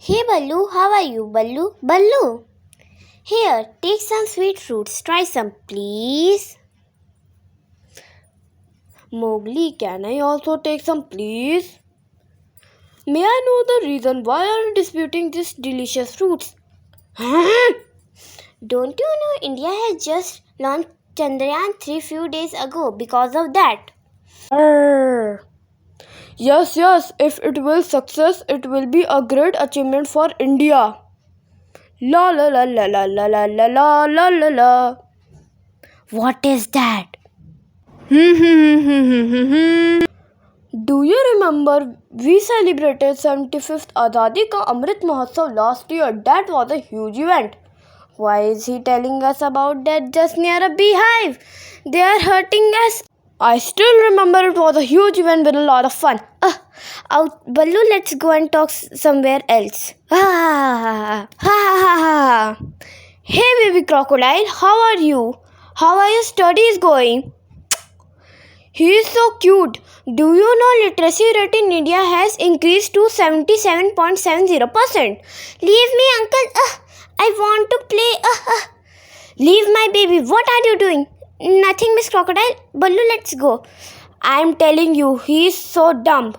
Hey Ballu, how are you? Ballu. Here, take some sweet fruits. Try some, please. Mowgli, can I also take some, please? May I know the reason why are you disputing these delicious fruits? Don't you know India has just launched Chandrayaan 3 few days ago because of that? Yes, if it will success, it will be a great achievement for India. La la la la la la la la la la la la. What is that? Do you remember we celebrated 75th Azadi Ka Amrit Mahotsav last year? That was a huge event. Why is he telling us about that just near a beehive? They are hurting us. I still remember it was a huge event with a lot of fun. Ballu, let's go and talk somewhere else. Hey baby crocodile, how are you? How are your studies going? He is so cute. Do you know literacy rate in India has increased to 77.70%? Leave me, uncle. I want to play. Leave my baby. What are you doing? Nothing, Miss Crocodile. Ballu, let's go. I am telling you, he is so dumb.